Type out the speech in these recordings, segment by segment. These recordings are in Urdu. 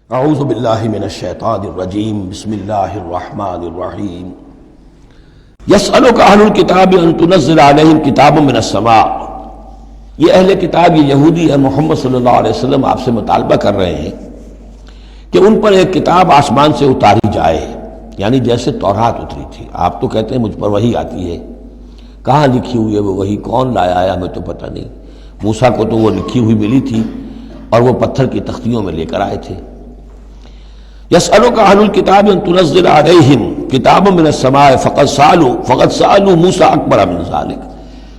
اعوذ باللہ من الشیطان الرجیم بسم اللہ الرحمن الرحیم یسألک اہل الکتاب ان تنزل علیہم کتاب من السماء۔ یہ اہل کتاب، یہ یہودی ہے، محمد صلی اللہ علیہ وسلم آپ سے مطالبہ کر رہے ہیں کہ ان پر ایک کتاب آسمان سے اتاری جائے، یعنی جیسے تورات اتری تھی۔ آپ تو کہتے ہیں مجھ پر وحی آتی ہے، کہاں لکھی ہوئی ہے وہ وحی؟ کون لایا ہے ہمیں تو پتہ نہیں۔ موسیٰ کو تو وہ لکھی ہوئی ملی تھی اور وہ پتھر کی تختیوں میں لے کر آئے تھے۔ یسألک اہل الکتاب ان تنزل علیہم کتاب من السماء فقد سألوا موسیٰ اکبر من ذلک۔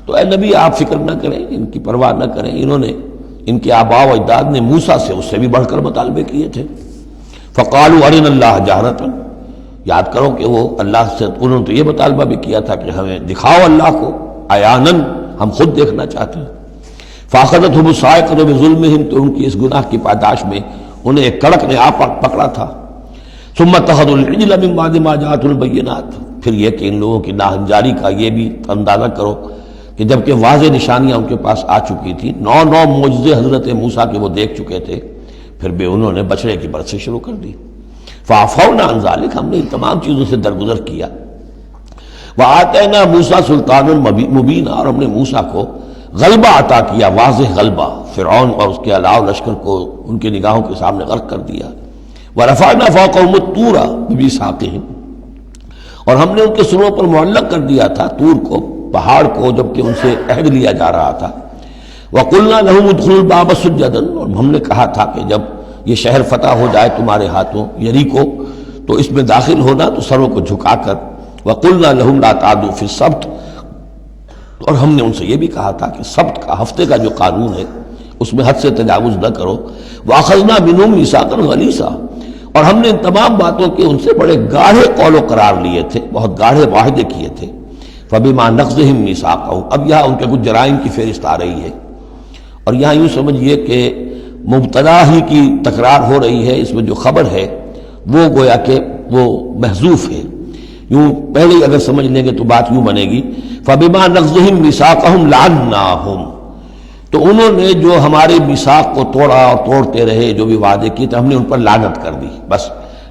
تو اے نبی آپ فکر نہ کریں، ان کی پرواہ نہ کریں، انہوں نے، ان کے آباء و اجداد نے موسیٰ سے اس سے بھی بڑھ کر مطالبے کیے تھے۔ فقالوا ارنا اللہ جہرۃ، یاد کرو کہ وہ اللہ سے، انہوں نے تو یہ مطالبہ بھی کیا تھا کہ ہمیں دکھاؤ اللہ کو عیاناً، ہم خود دیکھنا چاہتے ہیں۔ فاخذتهم الصاعقۃ بظلمهم، تو ان کی اس گناہ کی پاداش میں انہیں ایک کڑک نے آ پکڑا تھا۔ ثم اتخذوا العجل من بعد ما جاءتهم البینات، پھر یہ کہ ان لوگوں کی ناہنجاری کا یہ بھی اندازہ کرو کہ جبکہ واضح نشانیاں ان کے پاس آ چکی تھی، نو معجزے حضرت موسیٰ کے وہ دیکھ چکے تھے، پھر بھی انہوں نے بچڑے کی برسی شروع کر دی۔ فعفونا عن ذلک، ہم نے ان تمام چیزوں سے درگزر کیا۔ وآتینا موسیٰ سلطان مبینا، اور ہم نے موسیٰ کو غلبہ عطا کیا، واضح غلبہ، فرعون اور اس کے علاوہ لشکر کو ان کی نگاہوں کے سامنے غرق کر دیا۔ ورفعنا فوقهم الطور بميثاقهم، اور ہم نے ان کے سروں پر معلق کر دیا تھا طور کو، پہاڑ کو، جبکہ ان سے عہد لیا جا رہا تھا۔ وقلنا لهم ادخلوا الباب سجدا، اور ہم نے کہا تھا کہ جب یہ شہر فتح ہو جائے تمہارے ہاتھوں، یریکو، تو اس میں داخل ہونا تو سروں کو جھکا کر۔ وقلنا لهم لا تعدوا في السبت، اور ہم نے ان سے یہ بھی کہا تھا کہ سبت کا، ہفتے کا جو قانون ہے اس میں حد سے تجاوز نہ کرو۔ وَأَخَذْنَا مِنْهُمْ مِيثَاقًا غَلِيظًا، اور ہم نے ان تمام باتوں کے ان سے بڑے گاڑھے قول و قرار لیے تھے، بہت گاڑھے معاہدے کیے تھے۔ فَبِمَا نَقْضِهِمْ مِيثَاقَهُمْ، اب یہاں ان کے کچھ جرائم کی فہرست آ رہی ہے، اور یہاں یوں سمجھیے کہ مبتدا ہی کی تکرار ہو رہی ہے، اس میں جو خبر ہے وہ گویا کہ وہ محذوف ہے۔ یوں پہلے اگر سمجھ لیں گے تو بات یوں بنے گی، فَبِمَا نَقْضِهِمْ مِيثَاقَهُمْ لَعَنَّاهُمْ، تو انہوں نے جو ہمارے میثاق کو توڑا اور توڑتے رہے، جو بھی وعدے کیے تھے، ہم نے ان پر لعنت کر دی بس۔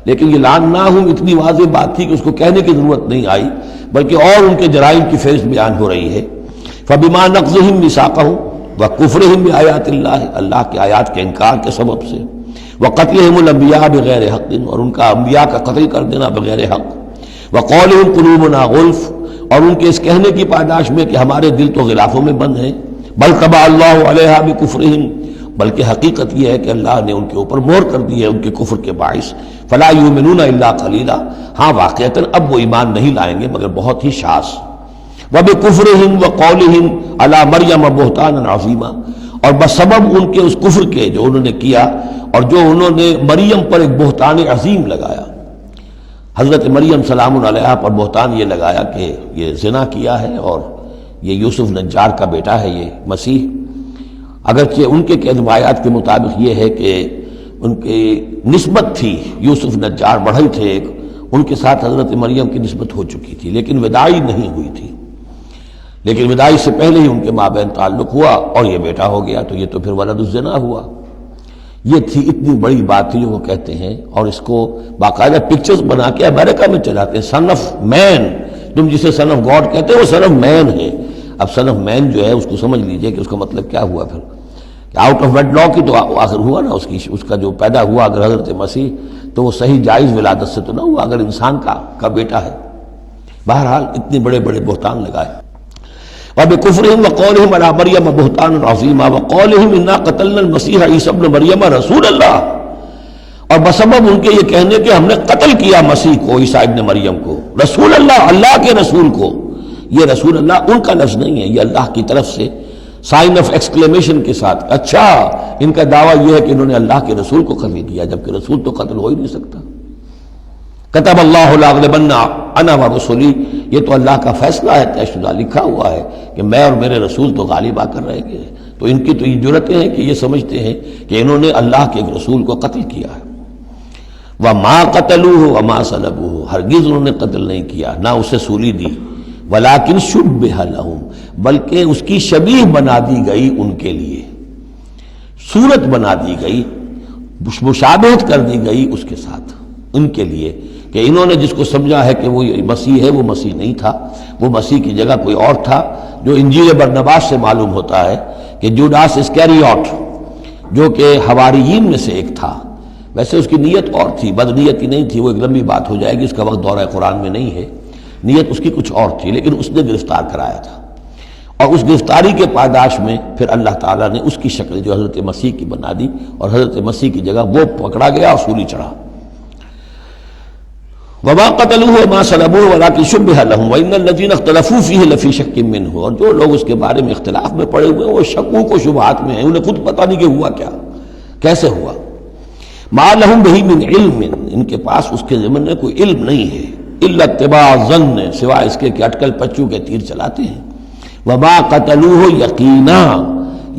لیکن یہ لعناہم اتنی واضح بات تھی کہ اس کو کہنے کی ضرورت نہیں آئی، بلکہ اور ان کے جرائم کی فہرست بیان ہو رہی ہے۔ فبما نقضهم میثاقهم وکفرهم بآیات اللہ، اللہ کی آیات کے انکار کے سبب سے، وقتلهم الانبیاء بغیر حق، اور ان کا انبیاء کا قتل کر دینا بغیر حق، وقولهم قلوبنا غلف، اور ان کے اس کہنے کی پاداش میں کہ ہمارے دل تو غلافوں میں بند ہیں۔ بل طبع اللہ علیہا بکفرہم، بلکہ حقیقت یہ ہے کہ اللہ نے ان کے اوپر مہر کر دی ہے ان کے کفر کے باعث۔ فلا یؤمنون الا قلیلا، ہاں واقعتاً اب وہ ایمان نہیں لائیں گے مگر بہت ہی شاذ۔ وبکفرہم وقولہم علی مریم بہتانا عظیما، اور بسبب ان کے اس کفر کے جو انہوں نے کیا اور جو انہوں نے مریم پر ایک بہتان عظیم لگایا، حضرت مریم سلام علیہا پر بہتان یہ لگایا کہ یہ زنا کیا ہے، اور یہ یوسف نجار کا بیٹا ہے یہ مسیح۔ اگرچہ ان کے روایات کے مطابق یہ ہے کہ ان کی نسبت تھی، یوسف نجار بڑھئی تھے ایک، ان کے ساتھ حضرت مریم کی نسبت ہو چکی تھی، لیکن وداعی نہیں ہوئی تھی۔ لیکن وداعی سے پہلے ہی ان کے مابین تعلق ہوا اور یہ بیٹا ہو گیا، تو یہ تو پھر ولد الزنا ہوا۔ یہ تھی اتنی بڑی بات تھی جو وہ کہتے ہیں، اور اس کو باقاعدہ پکچرز بنا کے امریکہ میں چلاتے ہیں۔ سن آف مین، تم جسے سن آف گاڈ کہتے ہیں وہ سن آف مین ہے۔ اب سن آف مین جو ہے اس کو سمجھ لیجئے کہ اس کا مطلب کیا ہوا پھر، آؤٹ آف ویڈ لاک ہی تو آخر ہوا نا، اس کا جو پیدا ہوا اگر حضرت مسیح، تو وہ صحیح جائز ولادت سے تو نہ ہوا، اگر انسان کا بیٹا ہے۔ بہرحال اتنے بڑے بڑے بہتان لگائے۔ وَبِكُفْرِهِمْ وَقَوْلِهِمْ عَلَىٰ مَرْيَمَ بُهْتَانًا عَظِيمًا وَقَوْلِهِمْ إِنَّا قَتَلْنَا الْمَسِيحَ عِيسَى ابْنَ مَرْيَمَ رَسُولَ اللَّهِ، اور بسبب ان کے یہ کہنے کہ ہم نے قتل کیا مسیح کو، عیسیٰ ابن مریم کو، رسول اللہ، اللہ کے رسول کو۔ یہ رسول اللہ ان کا لفظ نہیں ہے، یہ اللہ کی طرف سے سائن آف ایکسکلیمیشن کے ساتھ۔ اچھا، ان کا دعویٰ یہ ہے کہ انہوں نے اللہ کے رسول کو قتل کیا، جبکہ رسول تو قتل ہو ہی نہیں سکتا۔ کتب اللہ لاغلبن انا ورسلی، یہ تو اللہ کا فیصلہ ہے، طے شدہ لکھا ہوا ہے کہ میں اور میرے رسول تو غالب آ کر رہیں گے۔ تو ان کی تو یہ جرأتیں ہیں کہ یہ سمجھتے ہیں کہ انہوں نے اللہ کے ایک رسول کو قتل کیا ہے۔ وما قتلوہ وما صلبوہ، ہرگز انہوں نے قتل نہیں کیا، نہ اسے سولی دی۔ ولیکن شبہ لہم، بلکہ اس کی شبیہ بنا دی گئی ان کے لیے، صورت بنا دی گئی، مشابہت کر دی گئی اس کے ساتھ ان کے لیے کہ انہوں نے جس کو سمجھا ہے کہ وہ مسیح ہے، وہ مسیح نہیں تھا، وہ مسیح کی جگہ کوئی اور تھا، جو انجیل برنباس سے معلوم ہوتا ہے کہ جوڈاس اسکیریوٹ جو کہ حواریین میں سے ایک تھا، ویسے اس کی نیت اور تھی، بد نیتی نہیں تھی، وہ ایک لمبی بات ہو جائے گی، اس کا وقت دورہ قرآن میں نہیں ہے، نیت اس کی کچھ اور تھی، لیکن اس نے گرفتار کرایا تھا، اور اس گرفتاری کے پاداش میں پھر اللہ تعالیٰ نے اس کی شکل جو حضرت مسیح کی بنا دی، اور حضرت مسیح کی جگہ وہ پکڑا گیا اور سولی چڑھا۔ وما قتلوه وما صلبوه ولكن شبه لهم وان الذين اختلفوا فيه لفي شك منه، اور جو لوگ اس کے بارے میں اختلاف میں پڑے ہوئے ہیں وہ شکوک و شبہات میں ہیں، انہیں خود پتہ نہیں کہ ہوا کیا، کیسے ہوا۔ ما لهم به من علم، ان کے پاس اس کے ضمن میں کوئی علم نہیں ہے، الا اتباع الظن، سوائے اس کے کہ اٹکل پچو کے تیر چلاتے ہیں۔ وما قتلوه یقینا،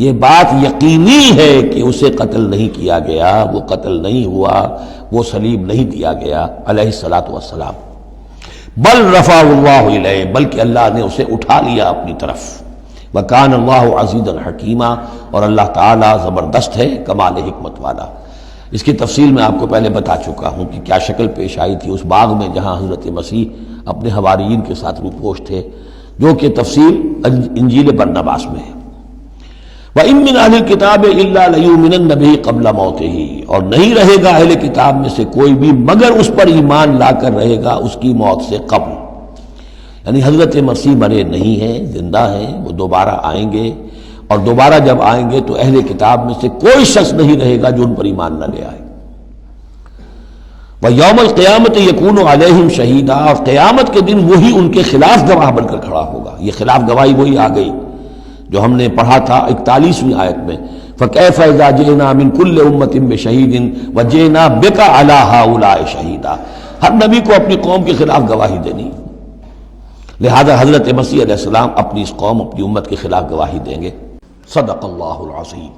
یہ بات یقینی ہے کہ اسے قتل نہیں کیا گیا، وہ قتل نہیں ہوا، وہ صلیب نہیں دیا گیا علیہ الصلاۃ والسلام۔ بل رفع اللہ الیہ، بلکہ اللہ نے اسے اٹھا لیا اپنی طرف۔ وکان اللہ عزیزا حکیما، اور اللہ تعالیٰ زبردست ہے، کمال حکمت والا۔ اس کی تفصیل میں آپ کو پہلے بتا چکا ہوں کہ کیا شکل پیش آئی تھی اس باغ میں جہاں حضرت مسیح اپنے حواریین کے ساتھ روپوش تھے، جو کہ تفصیل انجیل برنباس میں ہے۔ وَإِن مِّنْ أَهْلِ الْكِتَابِ إِلَّا لَيُؤْمِنَنَّ بِهِ قَبْلَ مَوْتِهِ، اور نہیں رہے گا اہل کتاب میں سے کوئی بھی مگر اس پر ایمان لا کر رہے گا اس کی موت سے قبل، یعنی حضرت مسیح مرے نہیں ہیں، زندہ ہیں، وہ دوبارہ آئیں گے، اور دوبارہ جب آئیں گے تو اہل کتاب میں سے کوئی شخص نہیں رہے گا جو ان پر ایمان نہ لے آئے۔ وَيَوْمَ الْقِيَامَةِ يَكُونُ عَلَيْهِمْ شَهِيدًا، اور قیامت کے دن وہی ان کے خلاف گواہ بن کر کھڑا ہوگا۔ یہ خلاف گواہی وہی آ گئی جو ہم نے پڑھا تھا 41ویں آیت میں، فَكَيْفَ إِذَا جِئْنَا مِن كُلِّ أُمَّةٍ بِشَهِيدٍ وَجِئْنَا بِكَ عَلَىٰ هَٰؤُلَاءِ شَهِيدًا، ہر نبی کو اپنی قوم کے خلاف گواہی دینی، لہذا حضرت مسیح علیہ السلام اپنی اس قوم، اپنی امت کے خلاف گواہی دیں گے۔ صدق اللہ العظیم۔